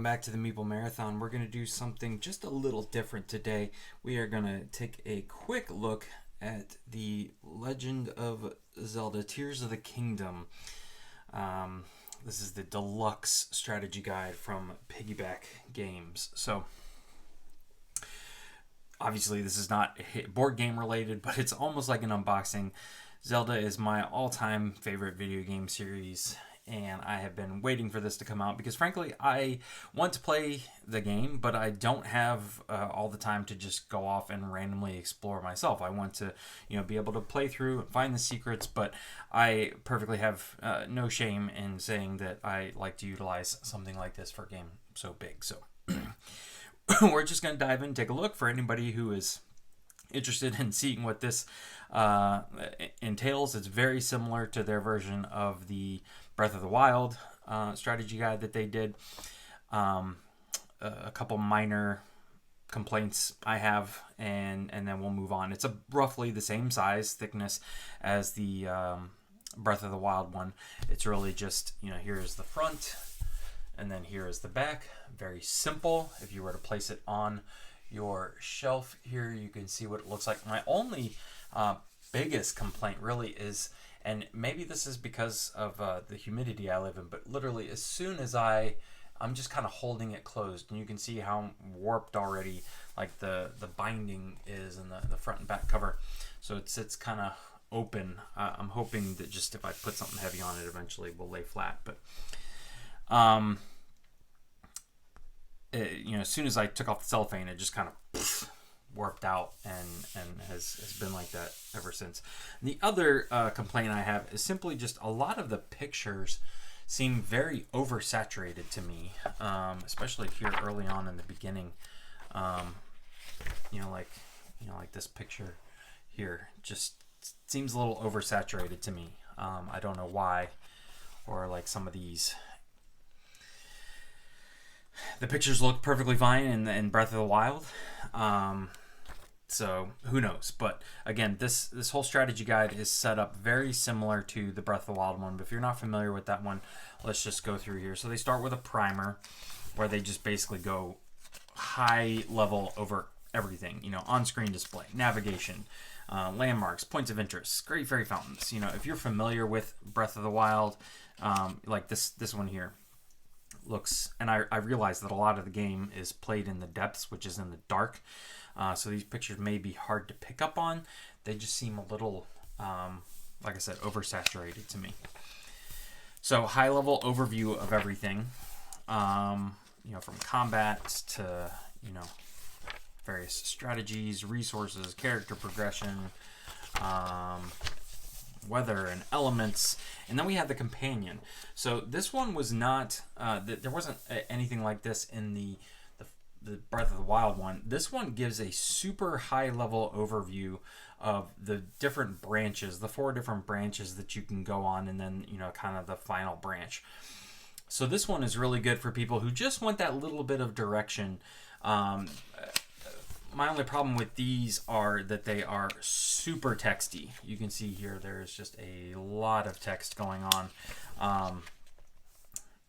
welcome back to the Meeple Marathon. We're going to do something just a little different today. We are going to take a quick look at the Legend of Zelda Tears of the Kingdom. This is the deluxe strategy guide from Piggyback Games. So, obviously this is not board game related, but it's almost like an unboxing. Zelda is my all-time favorite video game series, and I have been waiting for this to come out because frankly I want to play the game, but I don't have all the time to just go off and randomly explore myself. I want to be able to play through and find the secrets, but I perfectly have no shame in saying that I like to utilize something like this for a game so big. So we're just going to dive in and take a look. For anybody who is interested in seeing what this entails, it's very similar to their version of the Breath of the Wild strategy guide that they did. A couple minor complaints I have, and then we'll move on. It's roughly the same size, thickness as the Breath of the Wild one. It's really just, here is the front, and then here is the back. Very simple. If you were to place it on your shelf here, you can see what it looks like. My only biggest complaint really is, and maybe this is because of the humidity I live in, but literally as soon as I'm just kind of holding it closed, and you can see how warped already like the binding is in the front and back cover. So it's kind of open. I'm hoping that just if I put something heavy on it, eventually will lay flat. But as soon as I took off the cellophane, it just kind of warped out and has been like that ever since. The other complaint I have is simply just a lot of the pictures seem very oversaturated to me, especially here early on in the beginning. Like this picture here just seems a little oversaturated to me. I don't know why, or like some of these. The pictures look perfectly fine in Breath of the Wild. So who knows? But again, this whole strategy guide is set up very similar to the Breath of the Wild one. But if you're not familiar with that one, let's just go through here. So they start with a primer where they just basically go high level over everything. On-screen display, navigation, landmarks, points of interest, great fairy fountains. If you're familiar with Breath of the Wild, like this one here looks, and I realize that a lot of the game is played in the depths, which is in the dark. So these pictures may be hard to pick up on. They just seem a little, like I said, oversaturated to me. So high level overview of everything, from combat to, various strategies, resources, character progression, weather and elements, and then we had the companion. So this one was not, there wasn't anything like this in the Breath of the Wild one. This one gives a super high level overview of the different branches, the 4 different branches that you can go on, and then kind of the final branch. So this one is really good for people who just want that little bit of direction. My only problem with these are that they are super texty. You can see here there is just a lot of text going on.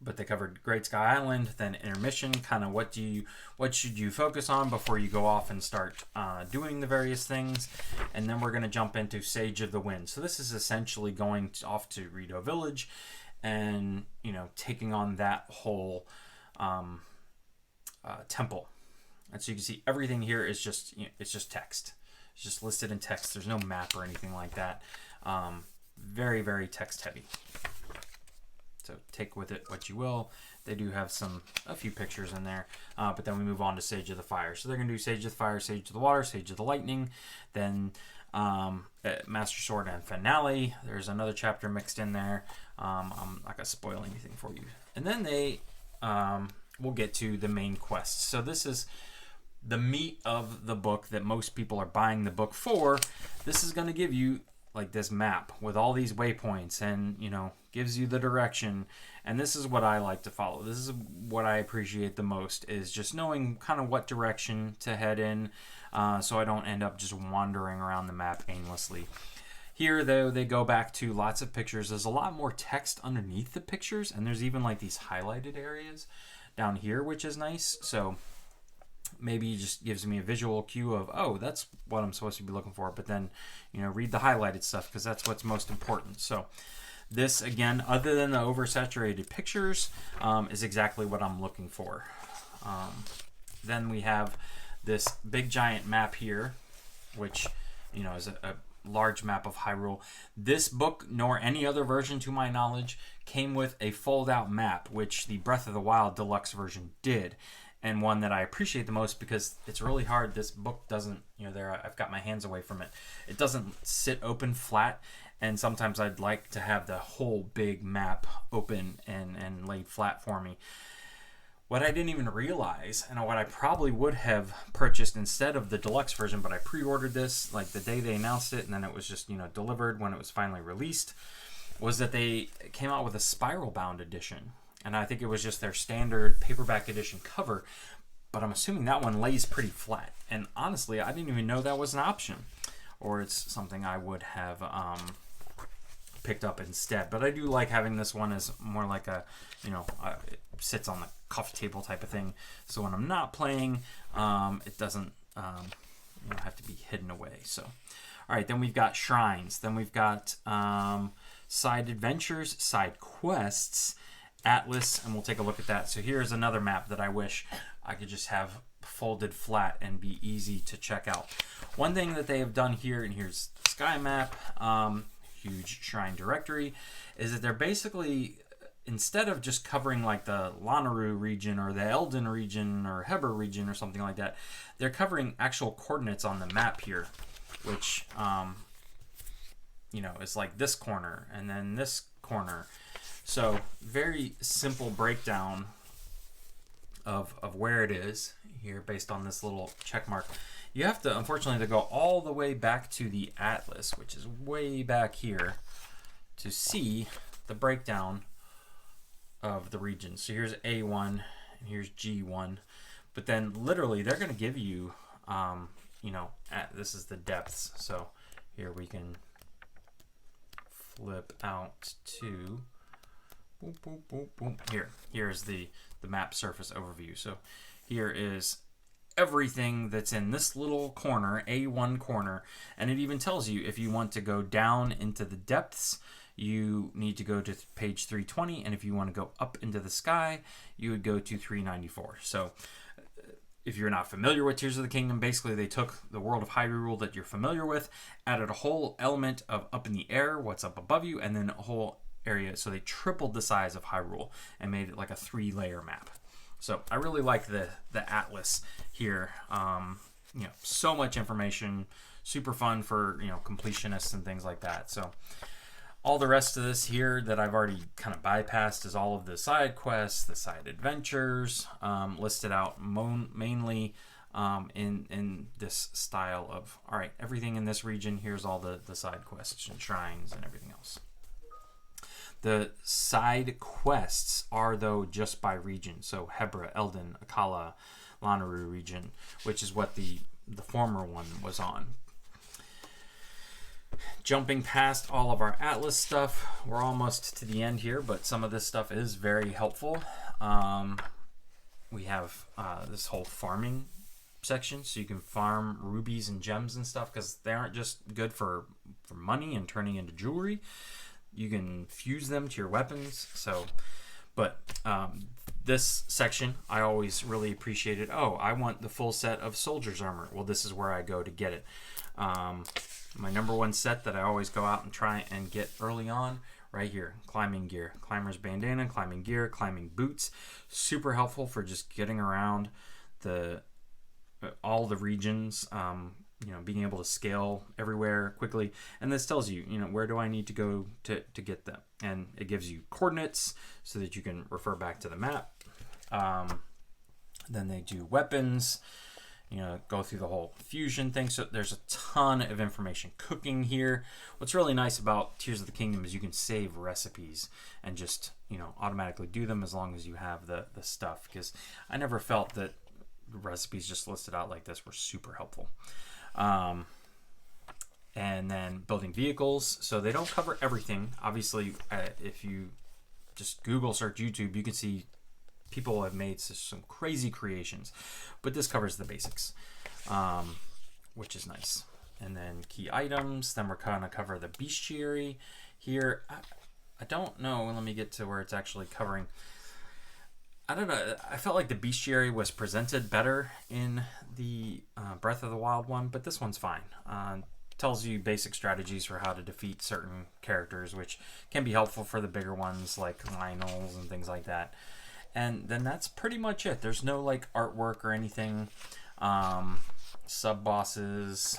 But they covered Great Sky Island, then intermission, kind of what should you focus on before you go off and start doing the various things. And then we're going to jump into Sage of the Wind. So this is essentially going off to Rito Village and taking on that whole temple. And so you can see everything here is just it's just text. It's just listed in text. There's no map or anything like that. Very, very text heavy. So take with it what you will. They do have a few pictures in there, but then we move on to Sage of the Fire. So they're going to do Sage of the Fire, Sage of the Water, Sage of the Lightning, then Master Sword and Finale. There's another chapter mixed in there. I'm not going to spoil anything for you. And then they will get to the main quest. So this is the meat of the book that most people are buying the book for. This is going to give you like this map with all these waypoints and gives you the direction, and this is what I like to follow. This is what I appreciate the most, is just knowing kind of what direction to head in, so I don't end up just wandering around the map aimlessly. Here, though, they go back to lots of pictures. There's a lot more text underneath the pictures, and there's even like these highlighted areas. down here, which is nice. So maybe it just gives me a visual cue of, oh, that's what I'm supposed to be looking for. But then, read the highlighted stuff because that's what's most important. So this, again, other than the oversaturated pictures, is exactly what I'm looking for. Then we have this big giant map here, which, is a large map of Hyrule. This book, nor any other version to my knowledge, came with a fold-out map, which the Breath of the Wild deluxe version did. And one that I appreciate the most because it's really hard. This book doesn't, I've got my hands away from it. It doesn't sit open flat. And sometimes I'd like to have the whole big map open and laid flat for me. What I didn't even realize, and what I probably would have purchased instead of the deluxe version, but I pre-ordered this like the day they announced it, and then it was just, delivered when it was finally released, was that they came out with a spiral bound edition. And I think it was just their standard paperback edition cover, but I'm assuming that one lays pretty flat. And honestly, I didn't even know that was an option, or it's something I would have picked up instead. But I do like having this one as more like a, it sits on the coffee table type of thing. So when I'm not playing, it doesn't have to be hidden away. So, all right, then we've got shrines. Then we've got side adventures, side quests, Atlas, and we'll take a look at that. So here's another map that I wish I could just have folded flat and be easy to check out. One thing that they have done here, and here's Sky Map, huge shrine directory, is that they're basically, instead of just covering like the Lanayru region or the Eldin region or Heber region or something like that, they're covering actual coordinates on the map here, which, is like this corner and then this corner. So very simple breakdown of where it is here based on this little check mark. You have to, unfortunately, to go all the way back to the Atlas, which is way back here, to see the breakdown of the regions. So here's A1 and here's G1. But then literally they're going to give you, this is the depths. So here we can flip out to... Boom, boom, boom, boom. Here's the map surface overview. So here is everything that's in this little corner, A1 corner, and it even tells you if you want to go down into the depths, you need to go to page 320, and if you want to go up into the sky, you would go to 394. So if you're not familiar with Tears of the Kingdom, basically they took the world of Hyrule that you're familiar with, added a whole element of up in the air, what's up above you, and then a whole area. So they tripled the size of Hyrule and made it like a 3-layer map. So I really like the Atlas here. So much information, super fun for completionists and things like that. So all the rest of this here that I've already kind of bypassed is all of the side quests, the side adventures, listed out mainly in this style of, all right, everything in this region, here's all the side quests and shrines and everything else. The side quests are, though, just by region. So Hebra, Eldin, Akala, Lanayru region, which is what the former one was on. Jumping past all of our Atlas stuff, we're almost to the end here, but some of this stuff is very helpful. We have this whole farming section, so you can farm rubies and gems and stuff, because they aren't just good for money and turning into jewelry. You can fuse them to your weapons. So, but this section, I always really appreciated. Oh, I want the full set of soldier's armor. Well, this is where I go to get it. My number one set that I always go out and try and get early on, right here, climbing gear, climber's bandana, climbing gear, climbing boots. Super helpful for just getting around all the regions. Being able to scale everywhere quickly. And this tells you, where do I need to go to get them? And it gives you coordinates so that you can refer back to the map. Then they do weapons, go through the whole fusion thing. So there's a ton of information. Cooking here. What's really nice about Tears of the Kingdom is you can save recipes and just, automatically do them as long as you have the stuff. Because I never felt that recipes just listed out like this were super helpful. And then building vehicles. So they don't cover everything. Obviously, if you just Google search YouTube, you can see people have made some crazy creations, but this covers the basics, which is nice. And then key items. Then we're gonna cover the bestiary here. I don't know. Let me get to where it's actually covering. I don't know. I felt like the bestiary was presented better in the Breath of the Wild one, but this one's fine. Tells you basic strategies for how to defeat certain characters, which can be helpful for the bigger ones like Lionel's and things like that. And then that's pretty much it. There's no like artwork or anything. Sub bosses,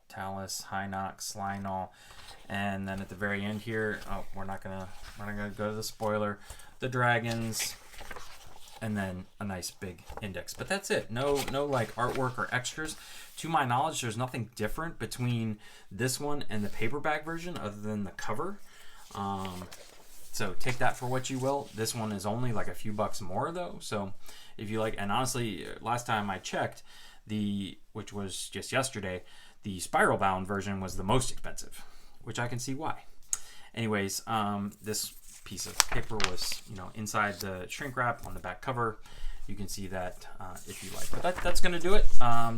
Talus, Hinox, Lionel, and then at the very end here, we're not gonna go to the spoiler. The dragons. And then a nice big index, but that's it. No like artwork or extras. To my knowledge, there's nothing different between this one and the paperback version other than the cover. So take that for what you will. This one is only like a few bucks more though. So if you like, and honestly, last time I checked, which was just yesterday, the spiral bound version was the most expensive, which I can see why. Anyways, this piece of paper was, inside the shrink wrap on the back cover. You can see that if you like. But that's going to do it.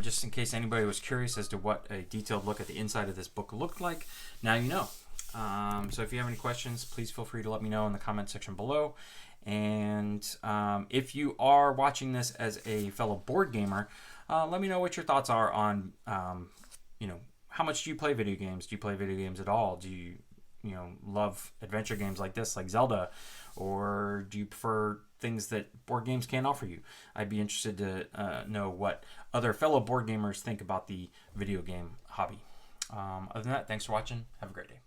Just in case anybody was curious as to what a detailed look at the inside of this book looked like, now you know. So if you have any questions, please feel free to let me know in the comment section below. And if you are watching this as a fellow board gamer, let me know what your thoughts are on, how much do you play video games? Do you play video games at all? Do you love adventure games like this, like Zelda, or do you prefer things that board games can't offer you? I'd be interested to know what other fellow board gamers think about the video game hobby. Other than that, thanks for watching. Have a great day.